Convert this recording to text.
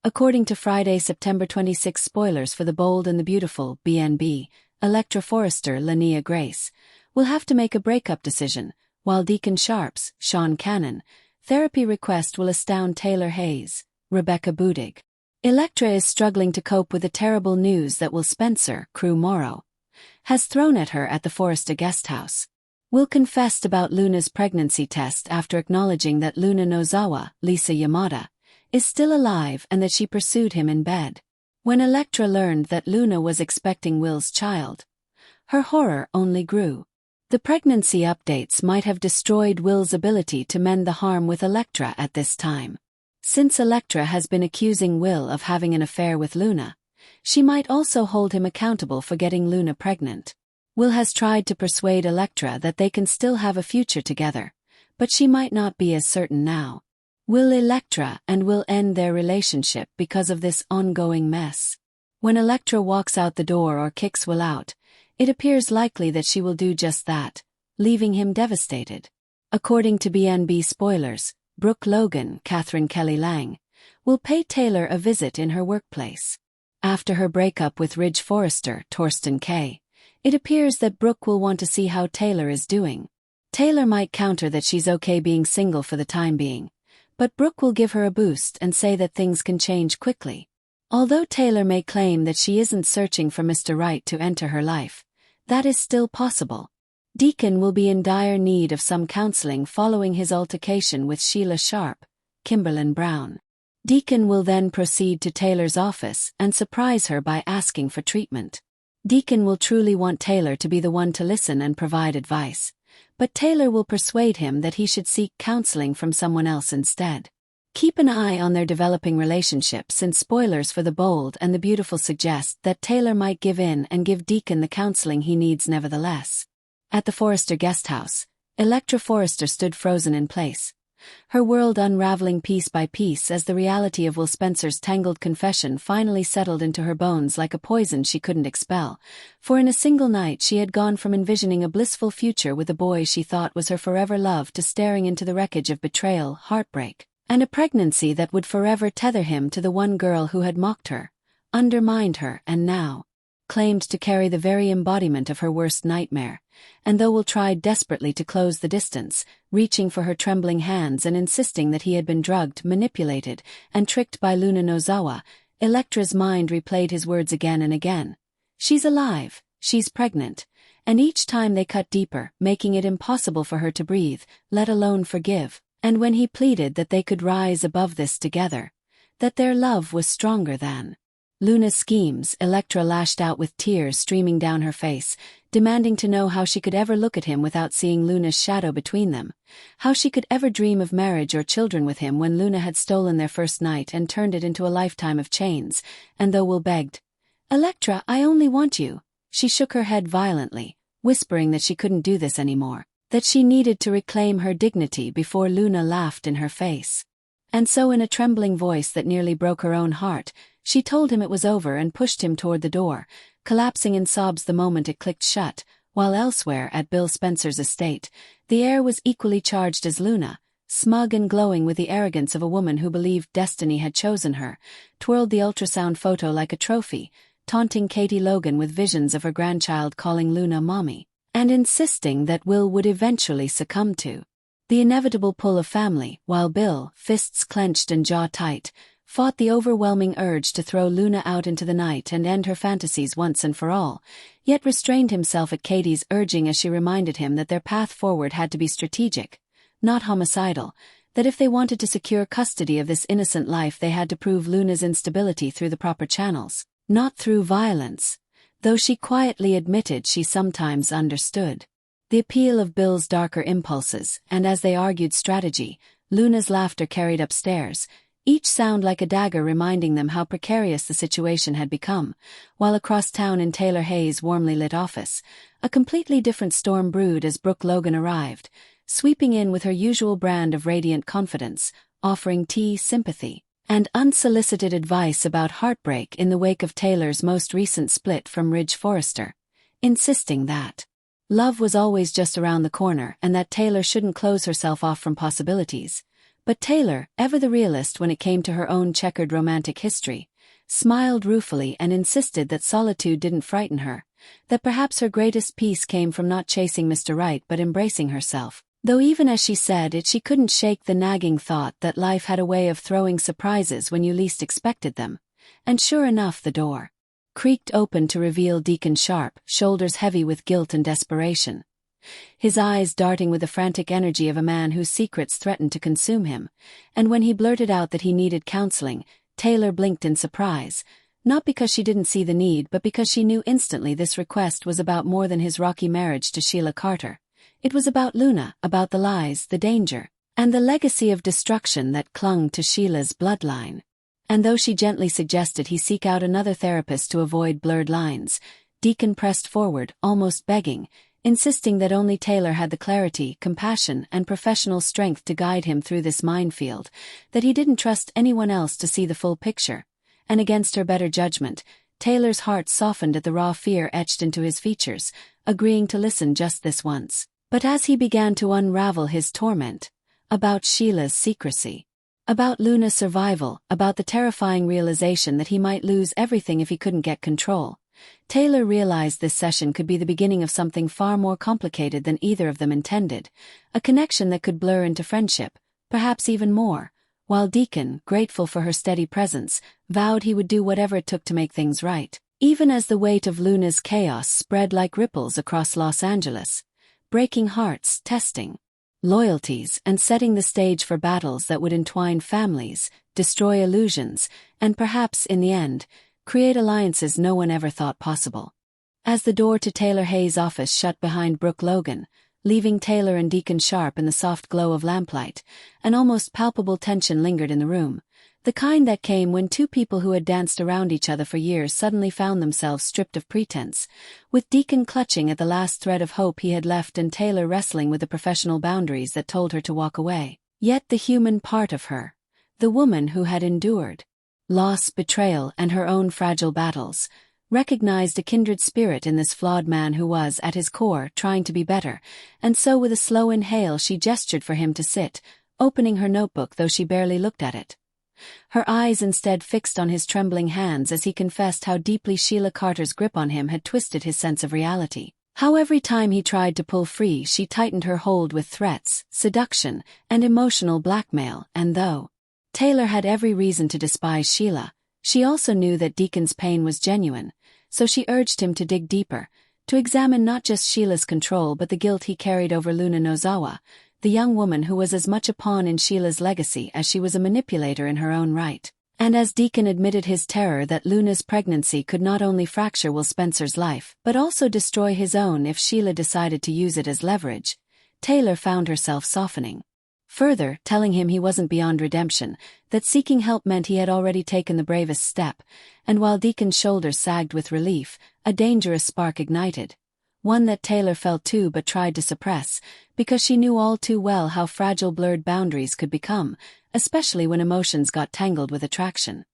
According to Friday, September 26 spoilers for The Bold and the Beautiful, BNB, Electra Forrester, Lania Grace, will have to make a breakup decision, while Deacon Sharp's, Sean Cannon, therapy request will astound Taylor Hayes, Rebecca Budig. Electra is struggling to cope with the terrible news that Will Spencer, Crew Morrow, has thrown at her at the Forrester Guesthouse. Will confessed about Luna's pregnancy test after acknowledging that Luna Nozawa, Lisa Yamada, is still alive and that she pursued him in bed. When Electra learned that Luna was expecting Will's child, her horror only grew. The pregnancy updates might have destroyed Will's ability to mend the harm with Electra at this time. Since Electra has been accusing Will of having an affair with Luna, she might also hold him accountable for getting Luna pregnant. Will has tried to persuade Electra that they can still have a future together, but she might not be as certain now. Will Electra and Will end their relationship because of this ongoing mess? When Electra walks out the door or kicks Will out, it appears likely that she will do just that, leaving him devastated. According to BNB spoilers, Brooke Logan, Catherine Kelly Lang, will pay Taylor a visit in her workplace. After her breakup with Ridge Forrester, Torsten K., it appears that Brooke will want to see how Taylor is doing. Taylor might counter that she's okay being single for the time being, but Brooke will give her a boost and say that things can change quickly. Although Taylor may claim that she isn't searching for Mr. Right to enter her life, that is still possible. Deacon will be in dire need of some counseling following his altercation with Sheila Sharp, Kimberlyn Brown. Deacon will then proceed to Taylor's office and surprise her by asking for treatment. Deacon will truly want Taylor to be the one to listen and provide advice, but Taylor will persuade him that he should seek counseling from someone else instead. Keep an eye on their developing relationship, since spoilers for The Bold and the Beautiful suggest that Taylor might give in and give Deacon the counseling he needs nevertheless. At the Forrester Guesthouse, Electra Forrester stood frozen in place, her world unraveling piece by piece as the reality of Will Spencer's tangled confession finally settled into her bones like a poison she couldn't expel, for in a single night she had gone from envisioning a blissful future with a boy she thought was her forever love to staring into the wreckage of betrayal, heartbreak, and a pregnancy that would forever tether him to the one girl who had mocked her, undermined her, and now claimed to carry the very embodiment of her worst nightmare. And though Will tried desperately to close the distance, reaching for her trembling hands and insisting that he had been drugged, manipulated, and tricked by Luna Nozawa, Electra's mind replayed his words again and again. She's alive, she's pregnant, and each time they cut deeper, making it impossible for her to breathe, let alone forgive. And when he pleaded that they could rise above this together, that their love was stronger than Luna's schemes, Electra lashed out with tears streaming down her face, demanding to know how she could ever look at him without seeing Luna's shadow between them, how she could ever dream of marriage or children with him when Luna had stolen their first night and turned it into a lifetime of chains. And though Will begged, "Electra, I only want you," she shook her head violently, whispering that she couldn't do this anymore, that she needed to reclaim her dignity before Luna laughed in her face. And so in a trembling voice that nearly broke her own heart, she told him it was over and pushed him toward the door, collapsing in sobs the moment it clicked shut, while elsewhere at Bill Spencer's estate, the air was equally charged as Luna, smug and glowing with the arrogance of a woman who believed destiny had chosen her, twirled the ultrasound photo like a trophy, taunting Katie Logan with visions of her grandchild calling Luna mommy, and insisting that Will would eventually succumb to the inevitable pull of family, while Bill, fists clenched and jaw tight, fought the overwhelming urge to throw Luna out into the night and end her fantasies once and for all, yet restrained himself at Katie's urging as she reminded him that their path forward had to be strategic, not homicidal, that if they wanted to secure custody of this innocent life they had to prove Luna's instability through the proper channels, not through violence, though she quietly admitted she sometimes understood the appeal of Bill's darker impulses, and as they argued strategy, Luna's laughter carried upstairs, each sound like a dagger reminding them how precarious the situation had become, while across town in Taylor Hayes' warmly lit office, a completely different storm brewed as Brooke Logan arrived, sweeping in with her usual brand of radiant confidence, offering tea, sympathy, and unsolicited advice about heartbreak in the wake of Taylor's most recent split from Ridge Forrester, insisting that love was always just around the corner and that Taylor shouldn't close herself off from possibilities, But Taylor, ever the realist when it came to her own checkered romantic history, smiled ruefully and insisted that solitude didn't frighten her, that perhaps her greatest peace came from not chasing Mr. Right but embracing herself. Though even as she said it, she couldn't shake the nagging thought that life had a way of throwing surprises when you least expected them. And sure enough, the door creaked open to reveal Deacon Sharp, shoulders heavy with guilt and desperation. His eyes darting with the frantic energy of a man whose secrets threatened to consume him, and when he blurted out that he needed counseling, Taylor blinked in surprise, not because she didn't see the need but because she knew instantly this request was about more than his rocky marriage to Sheila Carter. It was about Luna, about the lies, the danger, and the legacy of destruction that clung to Sheila's bloodline. And though she gently suggested he seek out another therapist to avoid blurred lines, Deacon pressed forward, almost begging, insisting that only Taylor had the clarity, compassion, and professional strength to guide him through this minefield, that he didn't trust anyone else to see the full picture. And against her better judgment, Taylor's heart softened at the raw fear etched into his features, agreeing to listen just this once. But as he began to unravel his torment, about Sheila's secrecy, about Luna's survival, about the terrifying realization that he might lose everything if he couldn't get control, Taylor realized this session could be the beginning of something far more complicated than either of them intended, a connection that could blur into friendship, perhaps even more, while Deacon, grateful for her steady presence, vowed he would do whatever it took to make things right. Even as the weight of Luna's chaos spread like ripples across Los Angeles, breaking hearts, testing loyalties, and setting the stage for battles that would entwine families, destroy illusions, and perhaps, in the end, create alliances no one ever thought possible. As the door to Taylor Hayes' office shut behind Brooke Logan, leaving Taylor and Deacon Sharp in the soft glow of lamplight, an almost palpable tension lingered in the room, the kind that came when two people who had danced around each other for years suddenly found themselves stripped of pretense, with Deacon clutching at the last thread of hope he had left and Taylor wrestling with the professional boundaries that told her to walk away. Yet the human part of her, the woman who had endured loss, betrayal, and her own fragile battles, recognized a kindred spirit in this flawed man who was, at his core, trying to be better, and so with a slow inhale she gestured for him to sit, opening her notebook though she barely looked at it. Her eyes instead fixed on his trembling hands as he confessed how deeply Sheila Carter's grip on him had twisted his sense of reality. How every time he tried to pull free she tightened her hold with threats, seduction, and emotional blackmail, and though Taylor had every reason to despise Sheila, she also knew that Deacon's pain was genuine, so she urged him to dig deeper, to examine not just Sheila's control but the guilt he carried over Luna Nozawa, the young woman who was as much a pawn in Sheila's legacy as she was a manipulator in her own right. And as Deacon admitted his terror that Luna's pregnancy could not only fracture Will Spencer's life but also destroy his own if Sheila decided to use it as leverage, Taylor found herself softening. Further, telling him he wasn't beyond redemption, that seeking help meant he had already taken the bravest step, and while Deacon's shoulders sagged with relief, a dangerous spark ignited. One that Taylor felt too but tried to suppress, because she knew all too well how fragile blurred boundaries could become, especially when emotions got tangled with attraction.